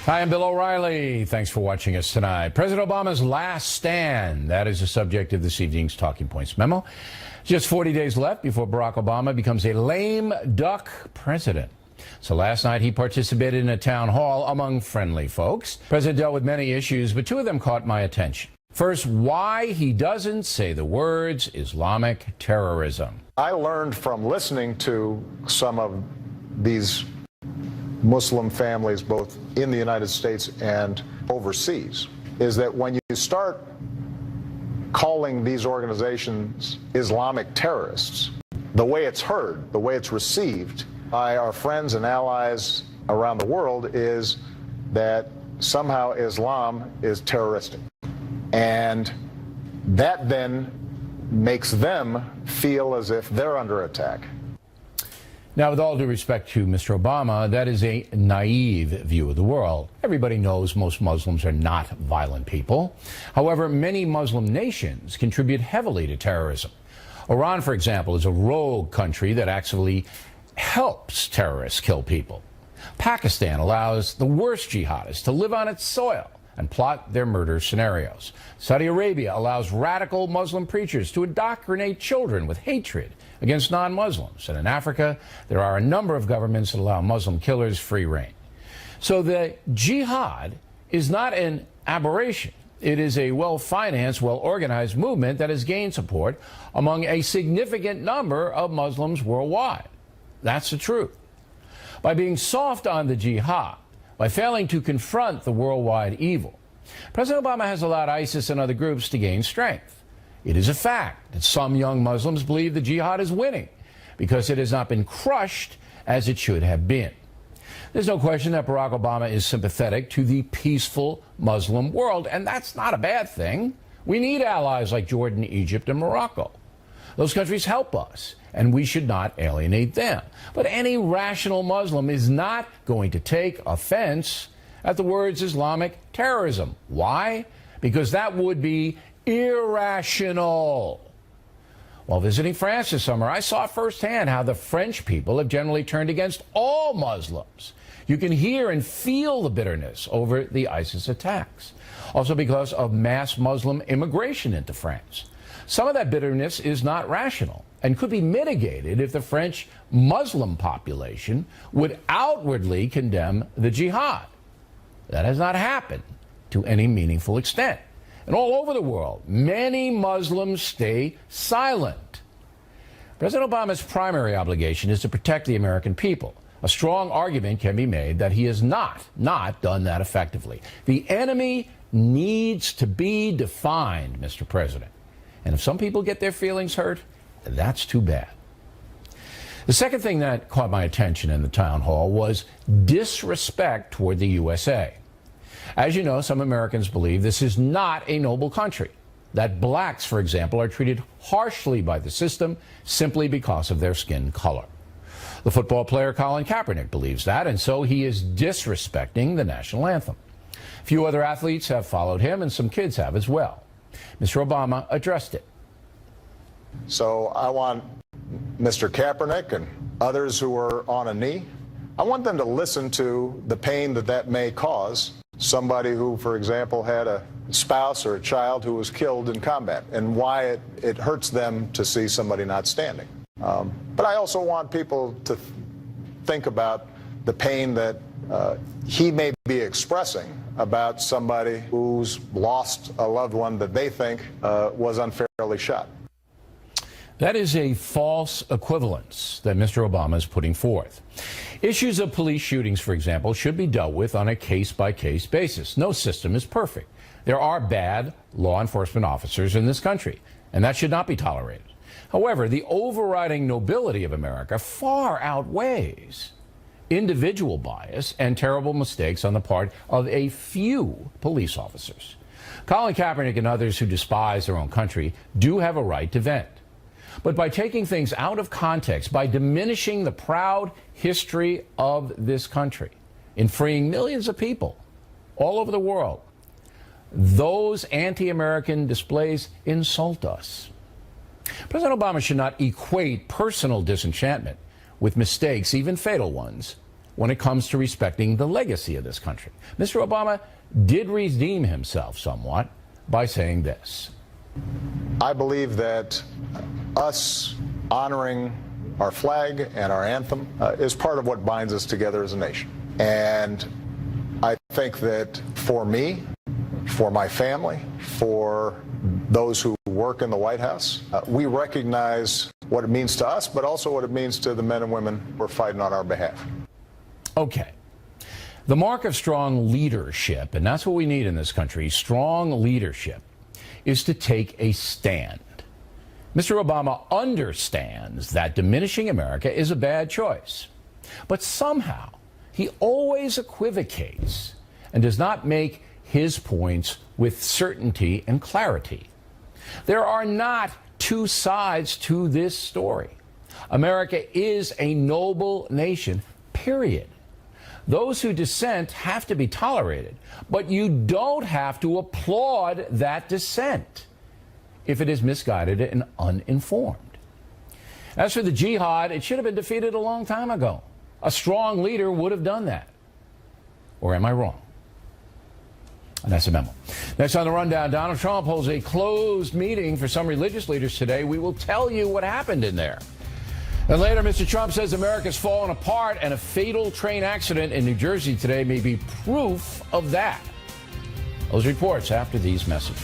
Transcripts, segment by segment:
Hi, I'm Bill O'Reilly. Thanks for watching us tonight. President Obama's last stand. That is the subject of this evening's Talking Points memo. Just 40 days left before Barack Obama becomes a lame duck president. So last night he participated in a town hall among friendly folks. The president dealt with many issues, but two of them caught my attention. First, why he doesn't say the words Islamic terrorism. I learned from listening to some of these Muslim families, both in the United States and overseas, is that when you start calling these organizations Islamic terrorists, the way it's heard, the way it's received by our friends and allies around the world is that somehow Islam is terroristic. And that then makes them feel as if they're under attack. Now, with all due respect to Mr. Obama, that is a naive view of the world. Everybody knows most Muslims are not violent people. However, many Muslim nations contribute heavily to terrorism. Iran, for example, is a rogue country that actually helps terrorists kill people. Pakistan allows the worst jihadists to live on its soil and plot their murder scenarios. Saudi Arabia allows radical Muslim preachers to indoctrinate children with hatred against non-Muslims. And in Africa, there are a number of governments that allow Muslim killers free rein. So the jihad is not an aberration. It is a well-financed, well-organized movement that has gained support among a significant number of Muslims worldwide. That's the truth. By being soft on the jihad, by failing to confront the worldwide evil, President Obama has allowed ISIS and other groups to gain strength. It is a fact that some young Muslims believe the jihad is winning because it has not been crushed as it should have been. There's no question that Barack Obama is sympathetic to the peaceful Muslim world, and that's not a bad thing. We need allies like Jordan, Egypt, and Morocco. Those countries help us, and we should not alienate them. But any rational Muslim is not going to take offense at the words Islamic terrorism. Why? Because that would be irrational. While visiting France this summer, I saw firsthand how the French people have generally turned against all Muslims. You can hear and feel the bitterness over the ISIS attacks. Also because of mass Muslim immigration into France. Some of that bitterness is not rational and could be mitigated if the French Muslim population would outwardly condemn the jihad. That has not happened to any meaningful extent. And all over the world, many Muslims stay silent. President Obama's primary obligation is to protect the American people. A strong argument can be made that he has not done that effectively. The enemy needs to be defined, Mr. President. And if some people get their feelings hurt, that's too bad. The second thing that caught my attention in the town hall was disrespect toward the USA. As you know, some Americans believe this is not a noble country, that blacks, for example, are treated harshly by the system simply because of their skin color. The football player Colin Kaepernick believes that, and so he is disrespecting the national anthem. A few other athletes have followed him, and some kids have as well. Mr. Obama addressed it. So I want Mr. Kaepernick and others who are on a knee, I want them to listen to the pain that may cause somebody who, for example, had a spouse or a child who was killed in combat, and why it hurts them to see somebody not standing. But I also want people to think about the pain that he may be expressing about somebody who's lost a loved one that they think was unfairly shot. That is a false equivalence that Mr. Obama is putting forth. Issues of police shootings, for example, should be dealt with on a case-by-case basis. No system is perfect. There are bad law enforcement officers in this country, and that should not be tolerated. However, the overriding nobility of America far outweighs individual bias and terrible mistakes on the part of a few police officers. Colin Kaepernick and others who despise their own country do have a right to vent. But by taking things out of context, by diminishing the proud history of this country in freeing millions of people all over the world, those anti-American displays insult us. President Obama should not equate personal disenchantment with mistakes, even fatal ones, when it comes to respecting the legacy of this country. Mr. Obama did redeem himself somewhat by saying this. I believe that us honoring our flag and our anthem is part of what binds us together as a nation. And I think that for me, for my family, for those who work in the White House, we recognize what it means to us, but also what it means to the men and women who are fighting on our behalf. Okay. The mark of strong leadership, and that's what we need in this country, strong leadership, is to take a stand. Mr. Obama understands that diminishing America is a bad choice. But somehow, he always equivocates and does not make his points with certainty and clarity. There are not two sides to this story. America is a noble nation, period. Those who dissent have to be tolerated, but you don't have to applaud that dissent if it is misguided and uninformed. As for the jihad, it should have been defeated a long time ago. A strong leader would have done that. Or am I wrong? And that's a memo. Next on the rundown, Donald Trump holds a closed meeting for some religious leaders today. We will tell you what happened in there. And later, Mr. Trump says America's fallen apart, and a fatal train accident in New Jersey today may be proof of that. Those reports after these messages.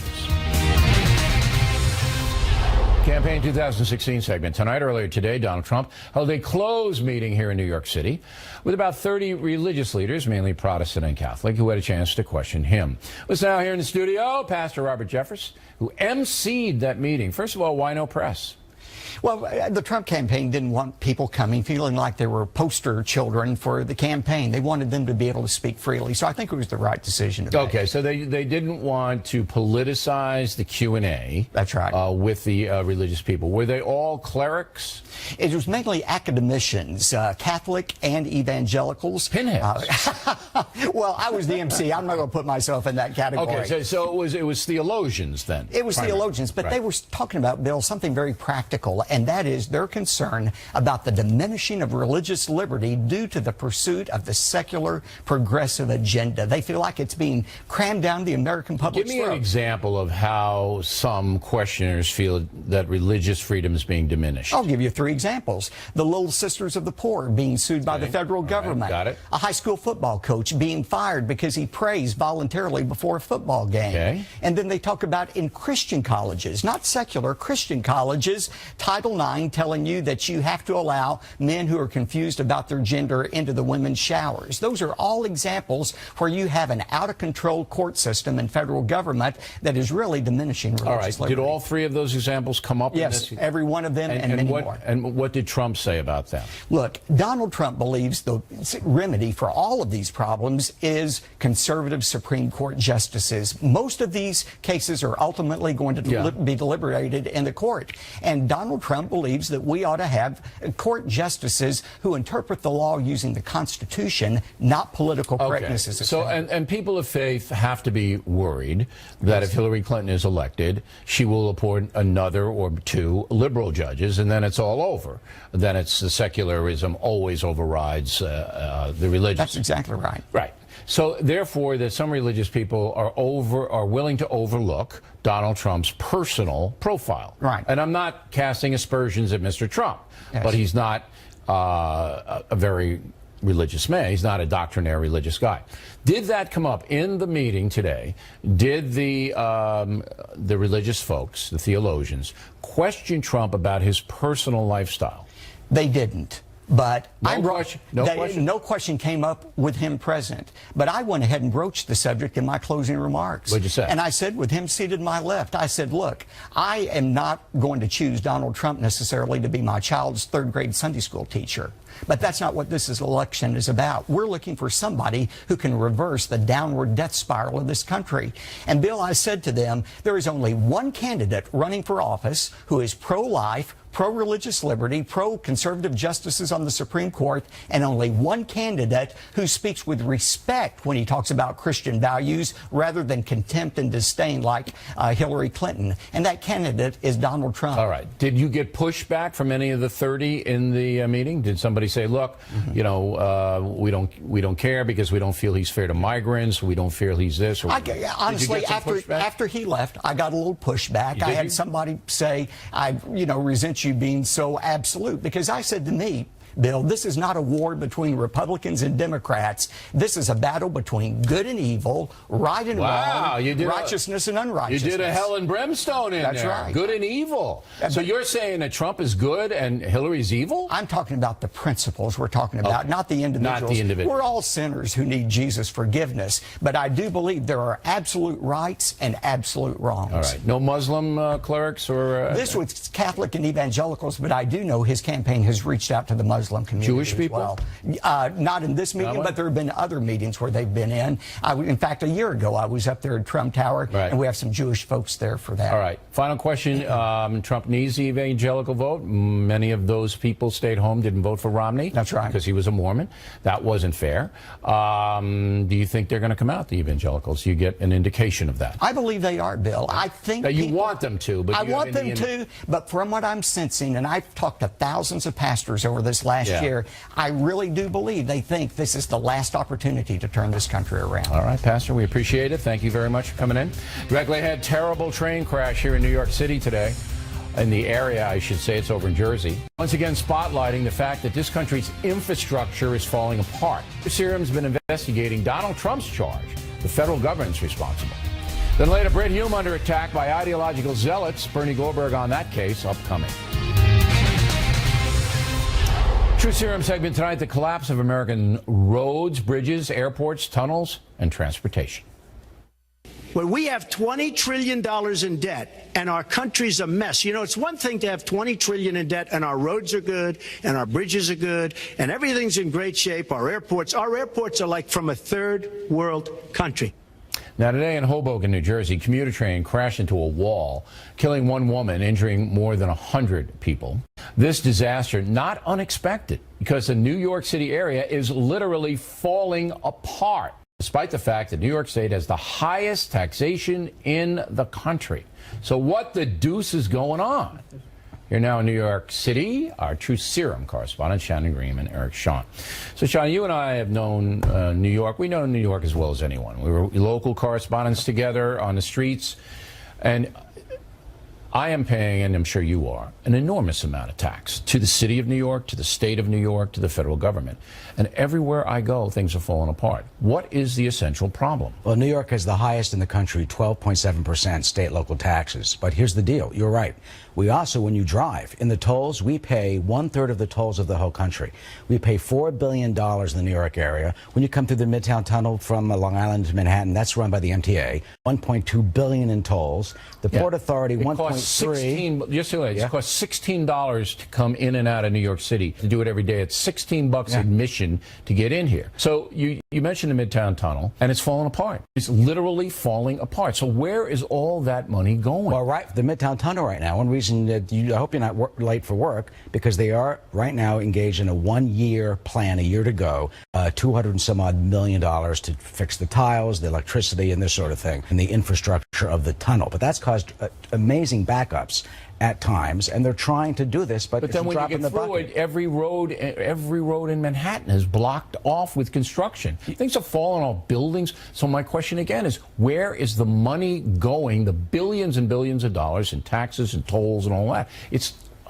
Campaign 2016 segment. Tonight, earlier today, Donald Trump held a closed meeting here in New York City with about 30 religious leaders, mainly Protestant and Catholic, who had a chance to question him. Let's now here in the studio, Pastor Robert Jeffress, who emceed that meeting. First of all, why no press? Well, the Trump campaign didn't want people coming feeling like they were poster children for the campaign. They wanted them to be able to speak freely. So I think it was the right decision to make. Okay, so they didn't want to politicize the Q&A. That's right. With the religious people. Were they all clerics? It was mainly academicians, Catholic and evangelicals. Pinheads. Well, I was the MC. I'm not going to put myself in that category. Okay, so it was theologians then? It was theologians, but they were talking about, Bill, something very practical, and that is their concern about the diminishing of religious liberty due to the pursuit of the secular progressive agenda. They feel like it's being crammed down the American public's throat. Give me an example of how some questioners feel that religious freedom is being diminished. I'll give you 3 examples. The Little Sisters of the Poor being sued by the federal government. Got it. A high school football coach being fired because he prays voluntarily before a football game. Okay. And then they talk about in Christian colleges, not secular, Christian colleges, Title IX telling you that you have to allow men who are confused about their gender into the women's showers. Those are all examples where you have an out-of-control court system and federal government that is really diminishing religious liberty. Did all 3 of those examples come up? Yes, in this? every one of them and many more. And what did Trump say about that? Look, Donald Trump believes the remedy for all of these problems is conservative Supreme Court justices. Most of these cases are ultimately going to be deliberated in the court. And Donald Trump believes that we ought to have court justices who interpret the law using the Constitution, not political correctness. So, and people of faith have to be worried that if Hillary Clinton is elected, she will appoint another or 2 liberal judges, and then it's all over. Then it's the secularism always overrides the religious. That's exactly right. Right. So therefore, that some religious people are willing to overlook Donald Trump's personal profile. Right. And I'm not casting aspersions at Mr. Trump, but he's not a very religious man. He's not a doctrinaire religious guy. Did that come up in the meeting today? Did the religious folks, the theologians, question Trump about his personal lifestyle? They didn't. But no question came up with him present. But I went ahead and broached the subject in my closing remarks. What'd you say? And I said, with him seated to my left, I said, look, I am not going to choose Donald Trump necessarily to be my child's 3rd grade Sunday school teacher. But that's not what this election is about. We're looking for somebody who can reverse the downward death spiral of this country. And Bill, I said to them, there is only one candidate running for office who is pro-life, pro-religious liberty, pro-conservative justices on the Supreme Court, and only one candidate who speaks with respect when he talks about Christian values rather than contempt and disdain like Hillary Clinton. And that candidate is Donald Trump. All right. Did you get pushback from any of the 30 in the meeting? Did somebody say, look, you know, we don't care because we don't feel he's fair to migrants, we don't feel he's this? Or, honestly, after he left, I got a little pushback. I had somebody say, I resent you being so absolute, because I said to me, Bill, this is not a war between Republicans and Democrats. This is a battle between good and evil, right and wrong, righteousness and unrighteousness. You did a hell and brimstone in there. That's right. Good and evil. So you're saying that Trump is good and Hillary's evil? I'm talking about the principles we're talking about, not the individuals. Not the individuals. We're all sinners who need Jesus' forgiveness. But I do believe there are absolute rights and absolute wrongs. All right. No Muslim clerics or... This was Catholic and evangelicals, but I do know his campaign has reached out to the Muslim community. Jewish people? As well. Not in this meeting, but there have been other meetings where they've been in. In fact, a year ago, I was up there at Trump Tower, and we have some Jewish folks there for that. All right. Final question. Trump needs the evangelical vote. Many of those people stayed home, didn't vote for Romney. That's right. Because he was a Mormon. That wasn't fair. Do you think they're going to come out, the evangelicals? You get an indication of that. I believe they are, Bill. I think that you want them to. But I want them to, but from what I'm sensing, and I've talked to thousands of pastors over this last year, I really do believe they think this is the last opportunity to turn this country around. All right, Pastor, we appreciate it. Thank you very much for coming in. Directly ahead, terrible train crash here in New York City today. In the area, I should say, it's over in Jersey. Once again, spotlighting the fact that this country's infrastructure is falling apart. Serum's been investigating Donald Trump's charge. The federal government's responsible. Then later, Brit Hume under attack by ideological zealots. Bernie Goldberg on that case upcoming. True Serum segment tonight, the collapse of American roads, bridges, airports, tunnels, and transportation. When we have $20 trillion in debt and our country's a mess, you know, it's one thing to have $20 trillion in debt and our roads are good and our bridges are good and everything's in great shape. Our airports are like from a third world country. Now, today in Hoboken, New Jersey, a commuter train crashed into a wall, killing one woman, injuring more than 100 people. This disaster, not unexpected, because the New York City area is literally falling apart, despite the fact that New York State has the highest taxation in the country. So what the deuce is going on? Here now in New York City, our True Serum correspondent, Shannon Green and Eric Shawn. So, Sean, you and I have known New York. We know New York as well as anyone. We were local correspondents together on the streets. And I am paying, and I'm sure you are, an enormous amount of tax to the city of New York, to the state of New York, to the federal government. And everywhere I go, things are falling apart. What is the essential problem? Well, New York has the highest in the country, 12.7% state local taxes. But here's the deal. You're right. We also, when you drive, in the tolls, we pay 1/3 of the tolls of the whole country. We pay $4 billion in the New York area. When you come through the Midtown Tunnel from Long Island to Manhattan, that's run by the MTA. $1.2 billion in tolls. The Port Authority, $1.3. Just so it costs $16 to come in and out of New York City. To do it every day, it's $16 admission to get in here. So you mentioned the Midtown Tunnel, and it's falling apart. It's literally falling apart. So where is all that money going? Well, right, the Midtown Tunnel right now. One reason that I hope you're not late for work, because they are right now engaged in a 1-year plan, a year to go, $200 and some odd million to fix the tiles, the electricity, and this sort of thing, and the infrastructure of the tunnel. But that's caused amazing backups at times, and they're trying to do this, but then when you get through it, every road in Manhattan is blocked off with construction. Things are falling off buildings. So my question again is, where is the money going, the billions and billions of dollars in taxes and tolls and all that?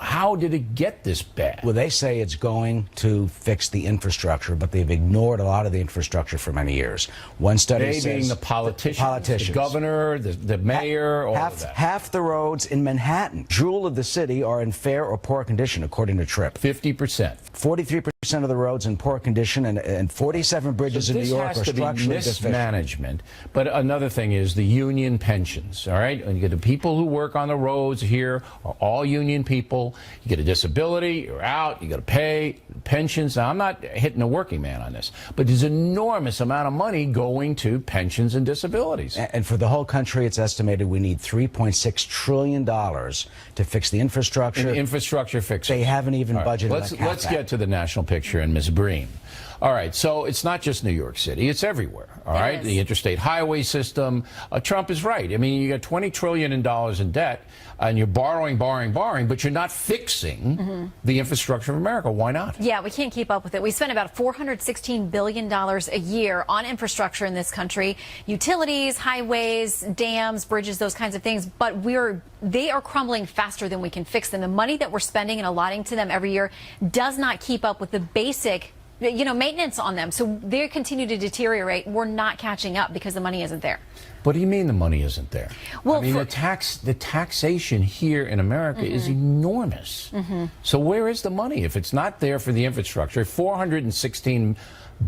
How did it get this bad? Well, they say it's going to fix the infrastructure, but they've ignored a lot of the infrastructure for many years. One study says... being the politicians, the governor, the mayor, all of that. Half the roads in Manhattan, jewel of the city, are in fair or poor condition, according to TRIP. 50%. 43% of the roads in poor condition, and 47 bridges in New York are structurally deficient. Mismanagement. But another thing is the union pensions, all right? And you get the people who work on the roads here are all union people. people. You get a disability, you're out, you got to pay pensions. Now, I'm not hitting a working man on this, but there's an enormous amount of money going to pensions and disabilities. And for the whole country, it's estimated we need $3.6 trillion to fix the infrastructure. And infrastructure fixes. They haven't even budgeted. Let's get to the national picture and Ms. Breen. All right, so it's not just New York City, it's everywhere. All right, the interstate highway system. Trump is right. I mean, you got $20 trillion in debt, and you're borrowing, but you're not fixing the infrastructure of America. Why not? Yeah, we can't keep up with it. We spend about $416 billion a year on infrastructure in this country, utilities, highways, dams, bridges, those kinds of things, but they are crumbling faster than we can fix them. The money that we're spending and allotting to them every year does not keep up with the basic maintenance on them. So they continue to deteriorate. We're not catching up because the money isn't there. What do you mean the money isn't there? Well, I mean, the taxation here in America is enormous. So where is the money? If it's not there for the infrastructure, $416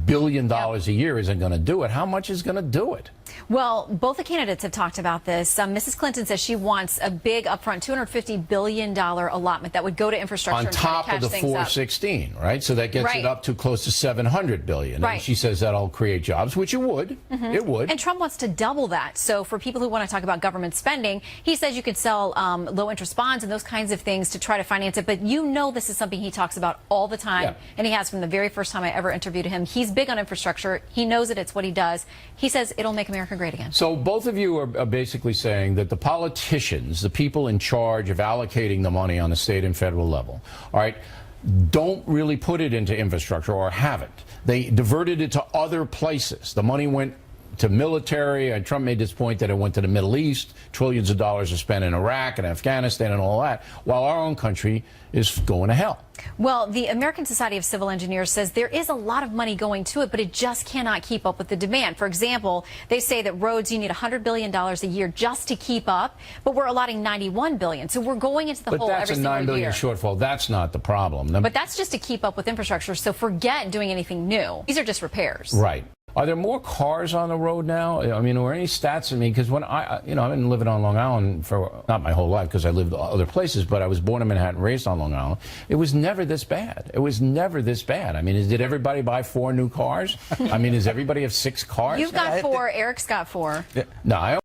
billion a year isn't going to do it. How much is going to do it? Well, both the candidates have talked about this. Mrs. Clinton says she wants a big upfront $250 billion allotment that would go to infrastructure. On top of the 416, right? So that gets it up to close to $700 billion. Right. And she says that'll create jobs, which it would. It would. And Trump wants to double that. So for people who want to talk about government spending, he says you could sell low-interest bonds and those kinds of things to try to finance it. But this is something he talks about all the time, and he has from the very first time I ever interviewed him. He's big on infrastructure. He knows it. It's what he does. He says it'll make America great again. So both of you are basically saying that the politicians, the people in charge of allocating the money on the state and federal level, all right, don't really put it into infrastructure or haven't. They diverted it to other places. The money went to military, and Trump made this point that it went to the Middle East. Trillions of dollars are spent in Iraq and Afghanistan and all that, while our own country is going to hell. Well, the American Society of Civil Engineers says there is a lot of money going to it, but it just cannot keep up with the demand. For example, they say that roads, you need $100 billion a year just to keep up, but we're allotting $91 billion. So we're going into the hole every single year. But that's a $9 billion shortfall. That's not the problem. But that's just to keep up with infrastructure. So forget doing anything new. These are just repairs. Right. Are there more cars on the road now? I mean, are any stats? I mean, because when I've been living on Long Island for not my whole life because I lived other places, but I was born in Manhattan, raised on Long Island. It was never this bad. It was never this bad. I mean, did everybody buy 4 new cars? I mean, does everybody have 6 cars? You've got 4. Eric's got 4. No, I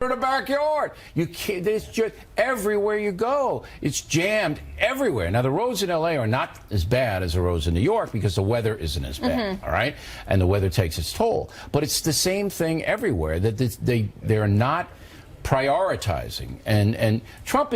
in the backyard. You can't, it's just everywhere you go. It's jammed everywhere. Now, the roads in L.A. are not as bad as the roads in New York because the weather isn't as bad, all right? And the weather takes its toll. But it's the same thing everywhere, that they're not prioritizing. And Trump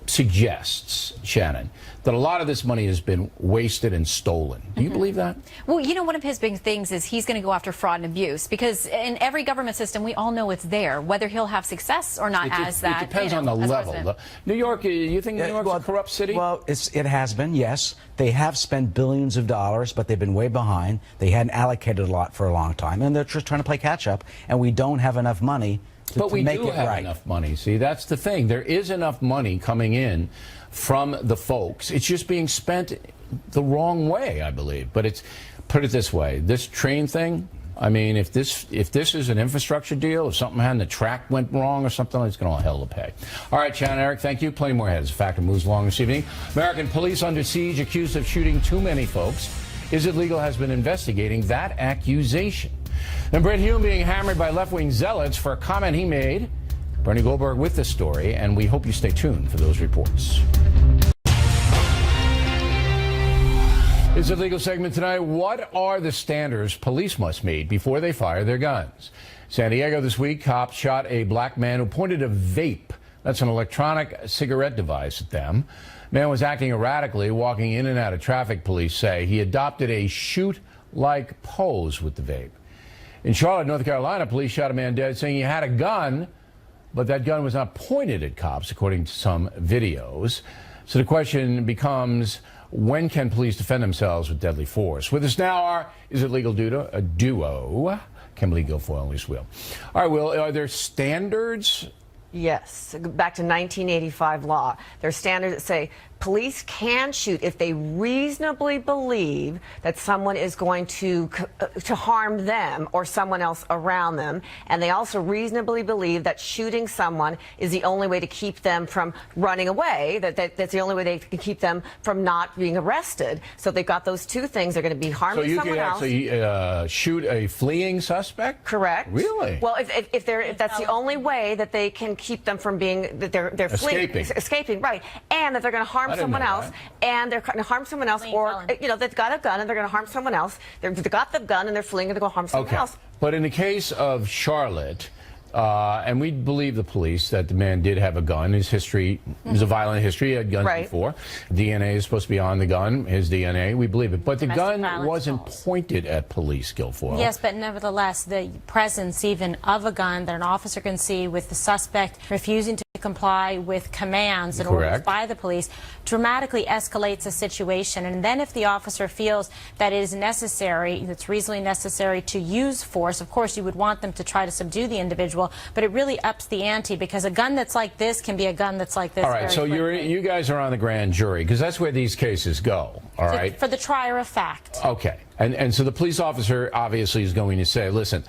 suggests, Shannon, that a lot of this money has been wasted and stolen. Do you believe that? Well, one of his big things is he's going to go after fraud and abuse, because in every government system, we all know it's there, whether he'll have success or not It depends on the level. New York, you think New York's a corrupt city? Well, it has been, yes. They have spent billions of dollars, but they've been way behind. They hadn't allocated a lot for a long time, and they're just trying to play catch up, and we don't have enough money But we do have enough money. See, that's the thing. There is enough money coming in from the folks. It's just being spent the wrong way, I believe. But put it this way, this train thing, I mean, if this is an infrastructure deal, if something happened, the track went wrong or something, it's going to hell to pay. All right, Shannon, Eric, thank you. Plenty more ahead as Factor moves along this evening. American police under siege, accused of shooting too many folks. Is It Legal has been investigating that accusation. And Brett Hume being hammered by left-wing zealots for a comment he made. Bernie Goldberg with this story, and we hope you stay tuned for those reports. Is It Legal segment tonight. What are the standards police must meet before they fire their guns? San Diego this week, cops shot a black man who pointed a vape, that's an electronic cigarette device, at them. Man was acting erratically, walking in and out of traffic, police say. He adopted a shoot-like pose with the vape. In Charlotte, North Carolina, police shot a man dead saying he had a gun, but that gun was not pointed at cops, according to some videos. So the question becomes, when can police defend themselves with deadly force? With us now are Is It Legal duo, Kimberly Guilfoyle and Luis Wheel. All right, Will, are there standards Yes, back to 1985 law. There's standards that say police can shoot if they reasonably believe that someone is going to harm them or someone else around them, and they also reasonably believe that shooting someone is the only way to keep them from running away, that's the only way they can keep them from not being arrested. So they've got those two things. They're going to be harming someone else. So you can actually shoot a fleeing suspect? Correct. Really? Well, if that's the only way that they can keep them from being, that they're escaping, right, and that they're going to harm someone else, and they're going to harm someone else, or they've got a gun and they're going to harm someone else. They've got the gun and they're fleeing and they're going to harm someone else. But in the case of Charlotte, and we believe the police that the man did have a gun. His history is a violent history. He had guns before. DNA is supposed to be on the gun, his DNA. We believe it. But the gun wasn't pointed at police, Guilfoyle. Yes, but nevertheless, the presence even of a gun that an officer can see with the suspect refusing to comply with commands and orders by the police dramatically escalates a situation. And then if the officer feels that it is necessary, it's reasonably necessary to use force, of course you would want them to try to subdue the individual, but it really ups the ante, because a gun that's like this can be a gun that's like this. All right, so you guys are on the grand jury, because that's where these cases go, all right? For the trier of fact. Okay, and so the police officer obviously is going to say, listen,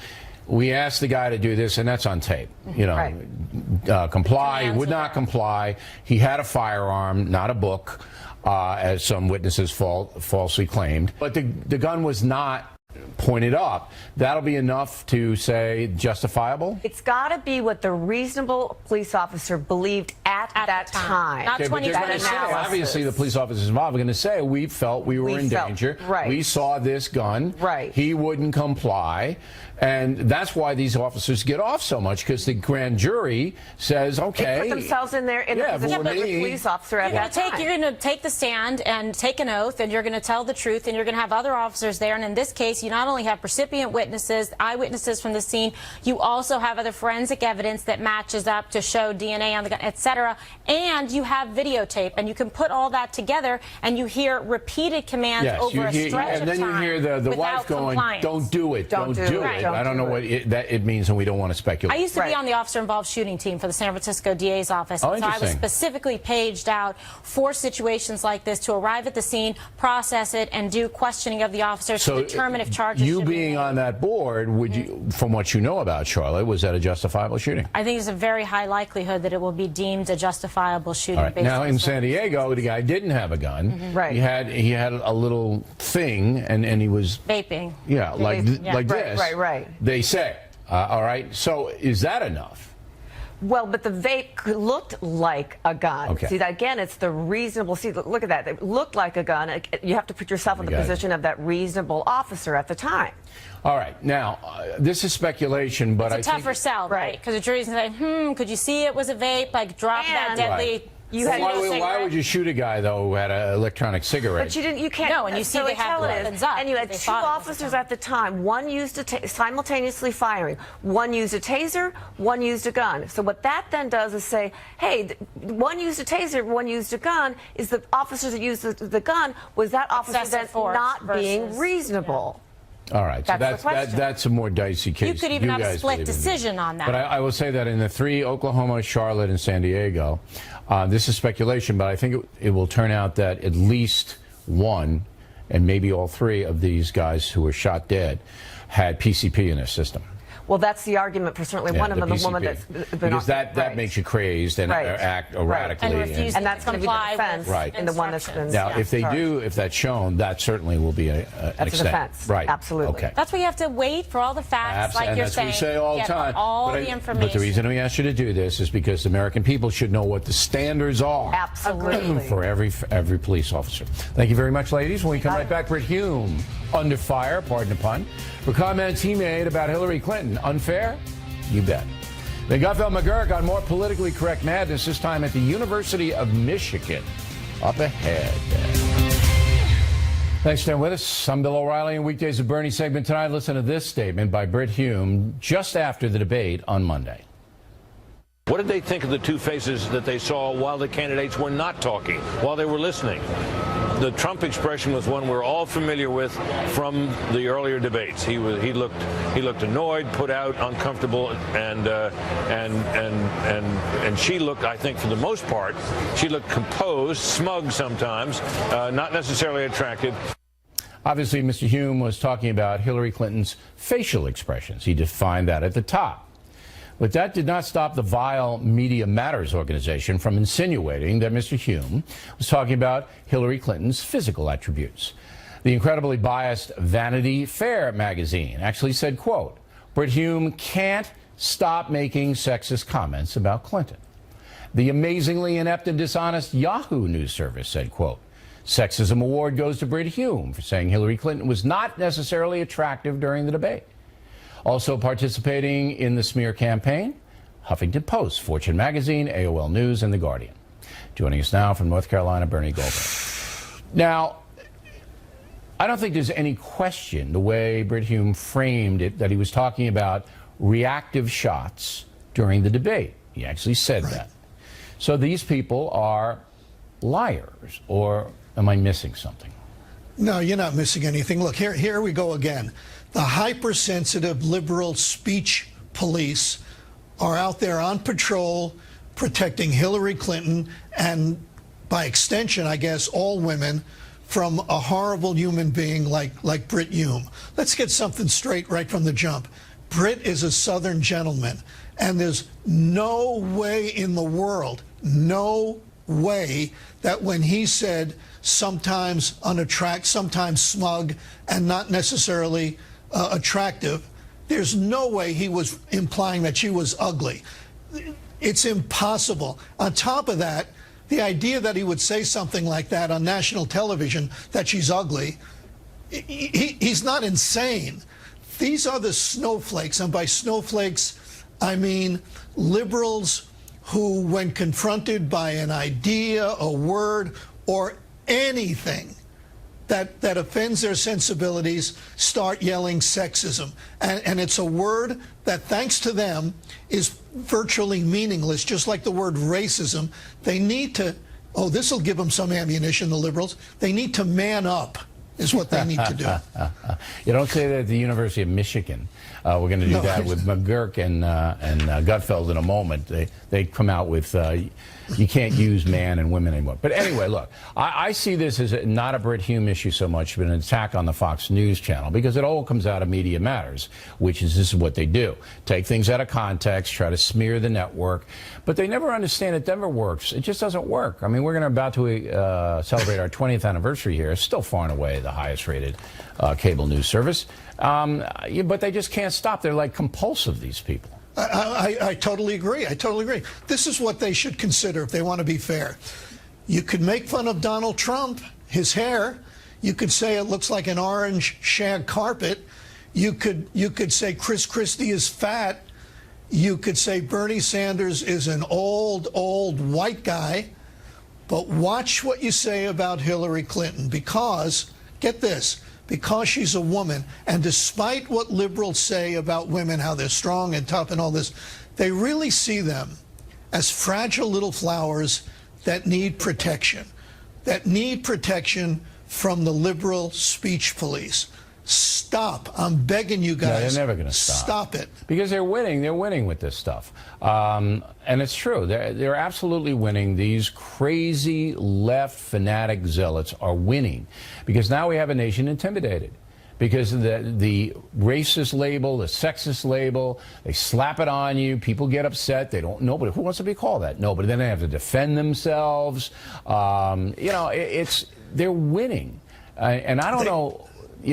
we asked the guy to do this, and that's on tape. You know, comply, would not comply. He had a firearm, not a book, as some witnesses falsely claimed. But the gun was not pointed up. That'll be enough to say justifiable? It's got to be what the reasonable police officer believed at that time. Not 20 minutes. Obviously, the police officers involved are going to say, we felt we were in danger. Right. We saw this gun. Right. He wouldn't comply. And that's why these officers get off so much, because the grand jury says, okay. They put themselves in the position of the police officer at that time. You're going to take the stand and take an oath, and you're going to tell the truth, and you're going to have other officers there. And in this case, you not only have recipient witnesses, eyewitnesses from the scene, you also have other forensic evidence that matches up to show DNA on the gun, etc. And you have videotape, and you can put all that together, and you hear repeated commands over a stretch of time. And then you hear the wife going, don't do it, don't do it. I don't know what it means, and we don't want to speculate. I used to be on the officer-involved shooting team for the San Francisco DA's office. Oh, so I was specifically paged out for situations like this to arrive at the scene, process it, and do questioning of the officers to determine if charges should be made. You being on that board, would you, from what you know about Charlotte, was that a justifiable shooting? I think there's a very high likelihood that it will be deemed a justifiable shooting. Right. Now, in San Diego, the guy didn't have a gun. Right. He had a little thing, and he was vaping. Yeah, like this. Right. They say. All right. So is that enough? Well, but the vape looked like a gun. Okay. See, again, it's the reasonable. See, look at that. It looked like a gun. You have to put yourself in the position of that reasonable officer at the time. All right. Now, this is speculation, but it's a tougher sell, right? Because the jury's going to say, could you see it was a vape? Like, drop that deadly... Why would you shoot a guy, though, who had an electronic cigarette? But you can't. No, and you see they have weapons up. And you had two officers at the time. One used simultaneously firing. One used a taser. One used a gun. So what that then does is say, hey, one used a taser. One used a gun. Is the officer that used the gun, was that officer then not being reasonable? All right, so that's a more dicey case. You could even have a split decision on that. But I will say that in the three, Oklahoma, Charlotte, and San Diego, this is speculation, but I think it will turn out that at least one, and maybe all three of these guys who were shot dead, had PCP in their system. Well, that's the argument for certainly one of them, the woman that's been because that makes you crazed and act erratically. And that's going to be the defense in the one that's been now, if they do, if that's shown, that certainly will be an defense. Right. Absolutely. Okay. That's why you have to wait for all the facts, like you're saying. And that's what we say all the time. All the information. But the reason we ask you to do this is because the American people should know what the standards are. Absolutely. For every police officer. Thank you very much, ladies. When we come right back, Britt Hume, under fire, pardon the pun, for comments he made about Hillary Clinton. Unfair? You bet. Then Gutfeld McGurk on more politically correct madness, this time at the University of Michigan. Up ahead. Thanks for staying with us. I'm Bill O'Reilly, and Weekdays with Bernie segment tonight. Listen to this statement by Britt Hume just after the debate on Monday. What did they think of the two faces that they saw while the candidates were not talking, while they were listening? the Trump expression was one we're all familiar with from the earlier debates. He looked annoyed, put out, uncomfortable, and she looked, I think, for the most part, she looked composed, smug sometimes, not necessarily attractive. Obviously, Mr. Hume was talking about Hillary Clinton's facial expressions. He defined that at the top. But that did not stop the vile Media Matters organization from insinuating that Mr. Hume was talking about Hillary Clinton's physical attributes. The incredibly biased Vanity Fair magazine actually said, quote, Brit Hume can't stop making sexist comments about Clinton. The amazingly inept and dishonest Yahoo News Service said, quote, Sexism award goes to Brit Hume for saying Hillary Clinton was not necessarily attractive during the debate. Also participating in the smear campaign, Huffington Post, Fortune Magazine, AOL News, and The Guardian. Joining us now from North Carolina, Bernie Goldberg. Now, I don't think there's any question the way Brit Hume framed it that he was talking about reactive shots during the debate. He actually said that. So these people are liars, or am I missing something? No, you're not missing anything. Look, here we go again. The hypersensitive liberal speech police are out there on patrol protecting Hillary Clinton and, by extension, I guess, all women from a horrible human being like Brit Hume. Let's get something straight right from the jump. Brit is a Southern gentleman, and there's no way in the world, no way, that when he said sometimes unattractive, sometimes smug, and not necessarily attractive, there's no way he was implying that she was ugly. It's impossible. On top of that, the idea that he would say something like that on national television, that she's ugly, he's not insane. These are the snowflakes, and by snowflakes, I mean liberals who, when confronted by an idea, a word, or anything that offends their sensibilities, start yelling sexism. And it's a word that, thanks to them, is virtually meaningless, just like the word racism. They need to, this will give them some ammunition, the liberals. They need to man up, is what they need to do. You don't say that at the University of Michigan. We're going to do that with McGurk and Gutfeld in a moment. They come out with you can't use man and women anymore. But anyway, look, I see this as not a Brit Hume issue so much, but an attack on the Fox News channel, because it all comes out of Media Matters, which is this is what they do. Take things out of context, try to smear the network, but they never understand it never works. It just doesn't work. I mean, we're about to celebrate our 20th anniversary here. It's still far and away the highest rated cable news service. But they just can't stop. They're like compulsive, these people. I totally agree. I totally agree. This is what they should consider if they want to be fair. You could make fun of Donald Trump, his hair. You could say it looks like an orange shag carpet. You could say Chris Christie is fat. You could say Bernie Sanders is an old white guy. But watch what you say about Hillary Clinton, because, get this, because she's a woman, and despite what liberals say about women, how they're strong and tough and all this, they really see them as fragile little flowers that need protection from the liberal speech police. Stop. I'm begging you guys. No, they're never going to stop. Stop it. Because they're winning. They're winning with this stuff. And it's true. They're absolutely winning. These crazy left fanatic zealots are winning. Because now we have a nation intimidated. Because the racist label, the sexist label, they slap it on you. People get upset. They don't. Nobody. Who wants to be called that? Nobody. Then they have to defend themselves. They're winning. And I don't know.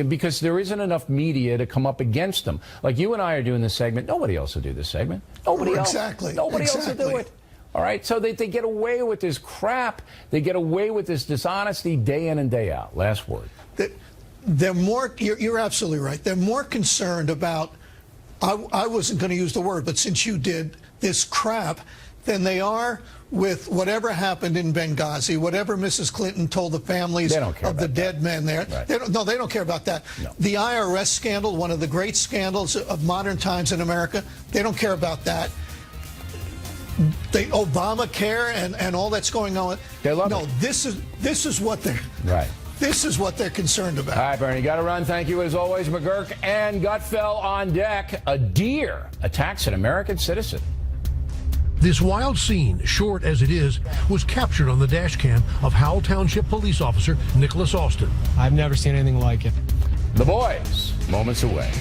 Because there isn't enough media to come up against them. Like you and I are doing this segment. Nobody else will do this segment. Nobody else. Nobody else will do it. All right? So they get away with this crap. They get away with this dishonesty day in and day out. Last word. They're more, you're absolutely right. They're more concerned about, I wasn't going to use the word, but since you did, this crap, than they are with whatever happened in Benghazi, whatever Mrs. Clinton told the families of the dead men there. Right. They don't care about that. No. The IRS scandal, one of the great scandals of modern times in America, they don't care about that. the Obamacare and all that's going on. They love no, it. this is what they're right. This is what they're concerned about. All right, Bernie, got to run. Thank you as always, McGurk and Gutfeld on deck. A deer attacks an American citizen. This wild scene, short as it is, was captured on the dash cam of Howell Township police officer Nicholas Austin. I've never seen anything like it. The boys, moments away.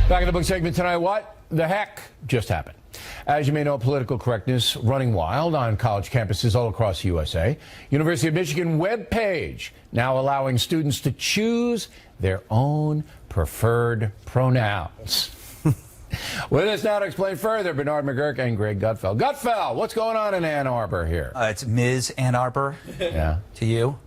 Back in the book segment tonight, what the heck just happened? As you may know, political correctness running wild on college campuses all across the USA. University of Michigan webpage now allowing students to choose their own preferred pronouns. With us now to explain further, Bernard McGurk and Greg Gutfeld. Gutfeld, what's going on in Ann Arbor here? It's Ms. Ann Arbor. Yeah. To you.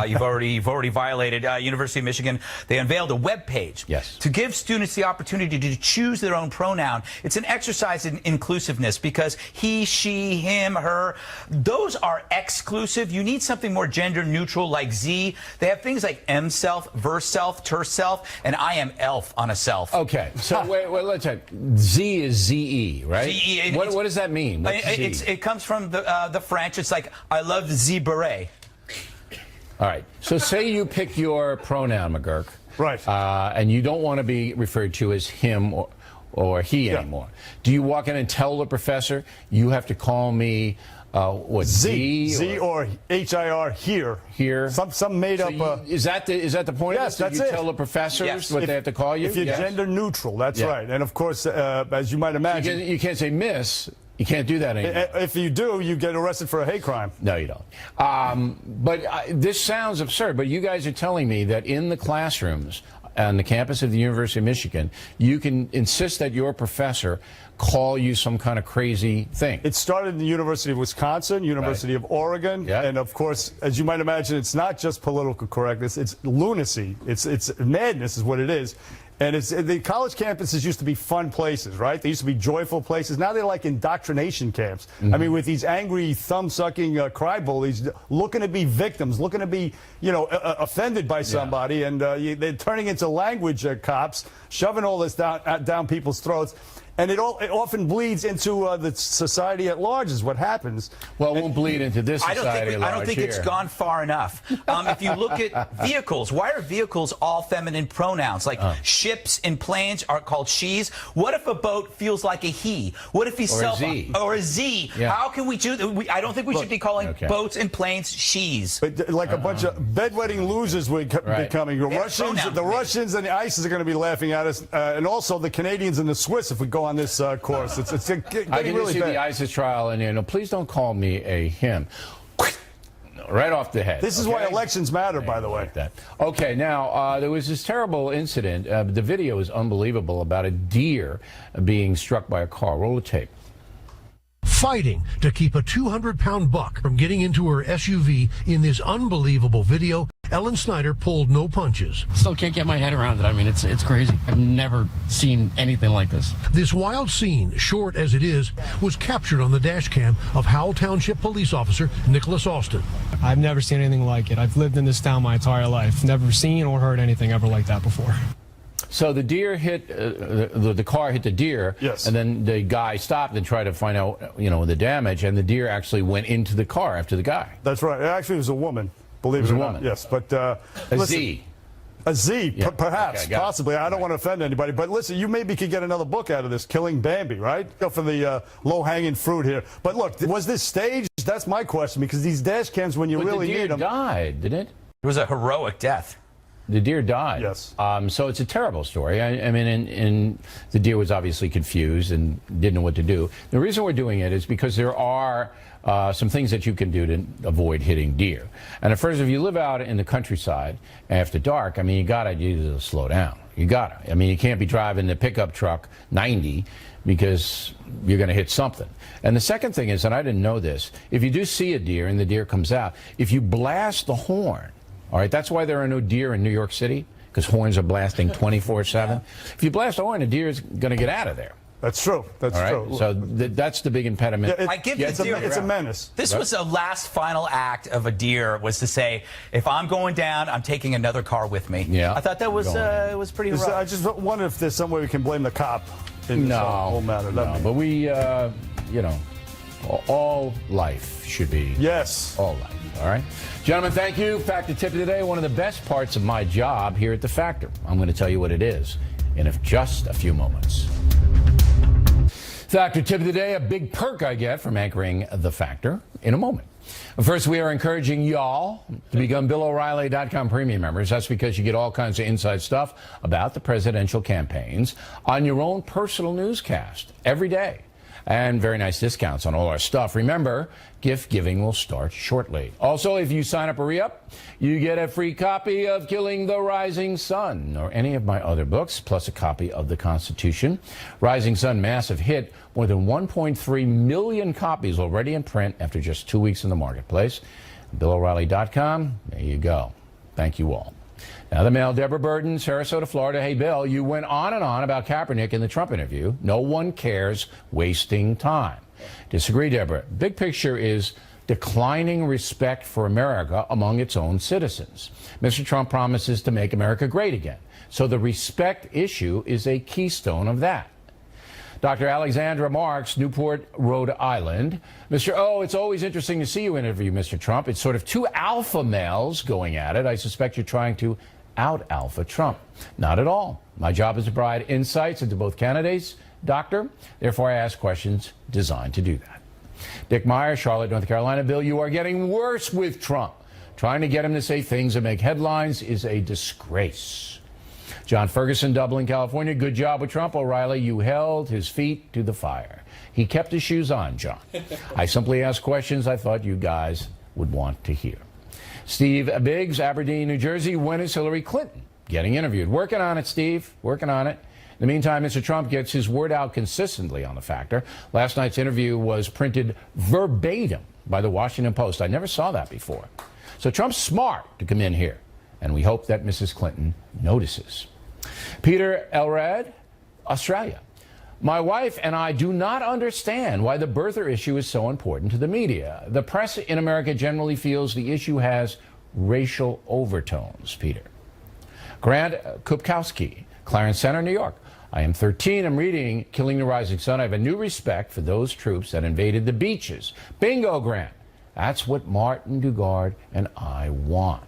You've already violated University of Michigan. They unveiled a web page to give students the opportunity to choose their own pronoun. It's an exercise in inclusiveness because he, she, him, her, those are exclusive. You need something more gender neutral like Z. They have things like M self, verse self, ter self, and I am elf on a self. Okay, so wait, let's check. Z is Z-E, right? Z-E. What does that mean? It comes from the French. It's like, I love Z beret. All right. So say you pick your pronoun, McGurk. Right. And you don't want to be referred to as him or he anymore. Do you walk in and tell the professor, you have to call me, what, Z? Z or H-I-R, here. Here. Some made up... is that the point yes, of this? That's you tell the professors what they have to call you? If you're gender neutral, that's right. And, of course, as you might imagine... You can't say miss. You can't do that anymore. If you do, you get arrested for a hate crime. No, you don't. But this sounds absurd, but you guys are telling me that in the classrooms on the campus of the University of Michigan, you can insist that your professor call you some kind of crazy thing. It started in the University of Wisconsin, University of Oregon, and of course, as you might imagine, it's not just political correctness, it's lunacy. It's madness is what it is. And the college campuses used to be fun places, right? They used to be joyful places. Now they're like indoctrination camps. I mean, with these angry, thumb-sucking crybabies looking to be victims, looking to be, offended by somebody, and they're turning into language cops, shoving all this down people's throats. And it often bleeds into the society at large is what happens. Well, it won't bleed into this society at large. I don't think it's gone far enough. If you look at vehicles, why are vehicles all feminine pronouns? Like ships and planes are called she's. What if a boat feels like a he? What if he's or a Z? Yeah. How can we do? I don't think we should be calling boats and planes she's. But like a bunch of bedwetting losers we're becoming. The Russians and the ISIS are going to be laughing at us, and also the Canadians and the Swiss if we go on this course. It's getting I can really see bad. the ISIS trial, and please don't call me a him. Right off the head. This is why elections matter, by the way. Like that. Okay, now there was this terrible incident. The video is unbelievable about a deer being struck by a car. Roll the tape. Fighting to keep a 200-pound buck from getting into her SUV in this unbelievable video. Ellen Snyder pulled no punches. Still can't get my head around it. I mean, it's crazy. I've never seen anything like this. This wild scene, short as it is, was captured on the dash cam of Howell Township police officer Nicholas Austin. I've never seen anything like it. I've lived in this town my entire life. Never seen or heard anything ever like that before. So the deer hit, the car hit the deer, and then the guy stopped and tried to find out, the damage, and the deer actually went into the car after the guy. That's right. It actually was a woman, believe it or not. Yes, but Z. A Z, perhaps, possibly. I don't want to offend anybody, but listen, you maybe could get another book out of this, Killing Bambi, right? Go for the low-hanging fruit here. But look, was this staged? That's my question, because these dash cams, when you really need them... The deer died, didn't it? It was a heroic death. The deer died. Yes. So it's a terrible story. I mean, and the deer was obviously confused and didn't know what to do. The reason we're doing it is because there are some things that you can do to avoid hitting deer. And at first, if you live out in the countryside after dark, I mean, you gotta slow down. You gotta. I mean, you can't be driving the pickup truck 90 because you're going to hit something. And the second thing is, and I didn't know this, if you do see a deer and the deer comes out, if you blast the horn, all right, that's why there are no deer in New York City, because horns are blasting 24/7. If you blast a horn, a deer is going to get out of there. That's true. That's true. So that's the big impediment. I give the deer. It's a menace. This was a last final act of a deer, was to say, if I'm going down, I'm taking another car with me. Yeah. I thought that was it was pretty heroic. I just wonder if there's some way we can blame the cop. in this whole matter. No, but we, you know, all life should be. Yes. All life. All right. Gentlemen, thank you. Factor tip of the day, one of the best parts of my job here at The Factor. I'm going to tell you what it is in just a few moments. Factor tip of the day, a big perk I get from anchoring The Factor in a moment. First, we are encouraging y'all to become BillO'Reilly.com premium members. That's because you get all kinds of inside stuff about the presidential campaigns on your own personal newscast every day. And very nice discounts on all our stuff. Remember, gift giving will start shortly. Also, if you sign up or re-up, you get a free copy of Killing the Rising Sun or any of my other books, plus a copy of the Constitution. Rising Sun, massive hit. More than 1.3 million copies already in print after just 2 weeks in the marketplace. BillO'Reilly.com. There you go. Thank you all. Now the mail, Deborah Burton, Sarasota, Florida. Hey, Bill, you went on and on about Kaepernick in the Trump interview. No one cares, wasting time. Disagree, Deborah. Big picture is declining respect for America among its own citizens. Mr. Trump promises to make America great again. So the respect issue is a keystone of that. Dr. Alexandra Marks, Newport, Rhode Island. Mr. O, it's always interesting to see you interview Mr. Trump. It's sort of two alpha males going at it. I suspect you're trying to out-alpha Trump. Not at all. My job is to provide insights into both candidates, Doctor. Therefore, I ask questions designed to do that. Dick Meyer, Charlotte, North Carolina. Bill, you are getting worse with Trump. Trying to get him to say things that make headlines is a disgrace. John Ferguson, Dublin, California. Good job with Trump, O'Reilly. You held his feet to the fire. He kept his shoes on, John. I simply asked questions I thought you guys would want to hear. Steve Biggs, Aberdeen, New Jersey. When is Hillary Clinton getting interviewed? Working on it, Steve. Working on it. In the meantime, Mr. Trump gets his word out consistently on The Factor. Last night's interview was printed verbatim by the Washington Post. I never saw that before. So Trump's smart to come in here, and we hope that Mrs. Clinton notices. Peter Elrad, Australia. My wife and I do not understand why the birther issue is so important to the media. The press in America generally feels the issue has racial overtones, Peter. Grant Kupkowski, Clarence Center, New York. I am 13. I'm reading Killing the Rising Sun. I have a new respect for those troops that invaded the beaches. Bingo, Grant. That's what Martin Dugard and I want.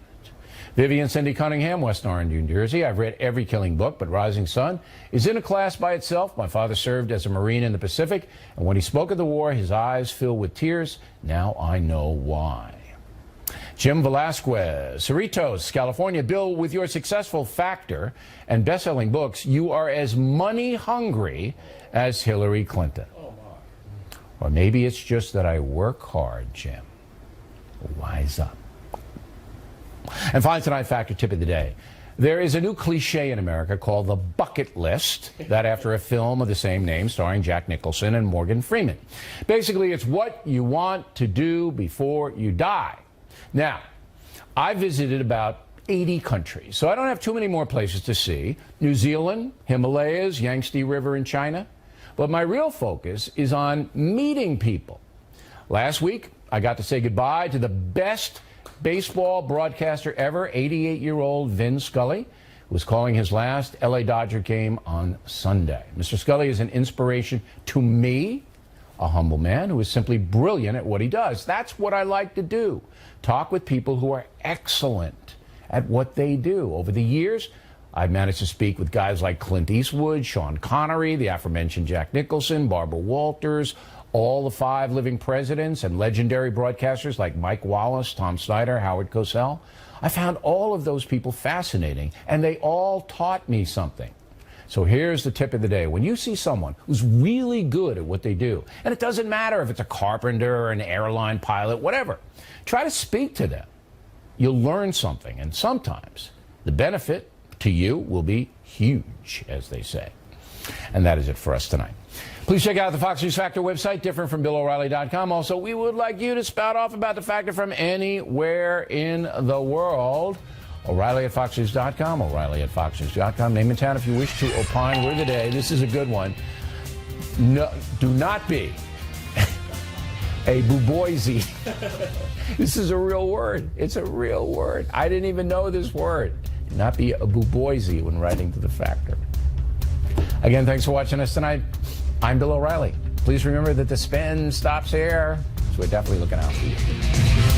Vivian Cindy Cunningham, West Orange, New Jersey. I've read every Killing book, but Rising Sun is in a class by itself. My father served as a Marine in the Pacific, and when he spoke of the war, his eyes filled with tears. Now I know why. Jim Velasquez, Cerritos, California. Bill, with your successful Factor and best-selling books, you are as money-hungry as Hillary Clinton. Or maybe it's just that I work hard, Jim. Wise up. And finally, tonight, Factor tip of the day. There is a new cliche in America called the bucket list, that after a film of the same name starring Jack Nicholson and Morgan Freeman. Basically, it's what you want to do before you die. Now, I visited about 80 countries, so I don't have too many more places to see. New Zealand, Himalayas, Yangtze River in China. But my real focus is on meeting people. Last week, I got to say goodbye to the best baseball broadcaster ever, 88-year-old Vin Scully, who was calling his last LA Dodger game on Sunday. Mr. Scully is an inspiration to me, a humble man who is simply brilliant at what he does. That's what I like to do, talk with people who are excellent at what they do. Over the years, I've managed to speak with guys like Clint Eastwood, Sean Connery, the aforementioned Jack Nicholson, Barbara Walters, all the 5 living presidents, and legendary broadcasters like Mike Wallace, Tom Snyder, Howard Cosell. I found all of those people fascinating, and they all taught me something. So here's the tip of the day. When you see someone who's really good at what they do, and it doesn't matter if it's a carpenter or an airline pilot, whatever, try to speak to them. You'll learn something, and sometimes the benefit to you will be huge, as they say. And that is it for us tonight. Please check out the Fox News Factor website, different from BillO'Reilly.com. Also, we would like you to spout off about the Factor from anywhere in the world. O'Reilly at FoxNews.com, O'Reilly at FoxNews.com. Name and town if you wish to opine. Word of the day. This is a good one. No, do not be a booboisy. This is a real word. It's a real word. I didn't even know this word. Do not be a booboisy when writing to the Factor. Again, thanks for watching us tonight. I'm Bill O'Reilly. Please remember that the spin stops here, so we're definitely looking out for you.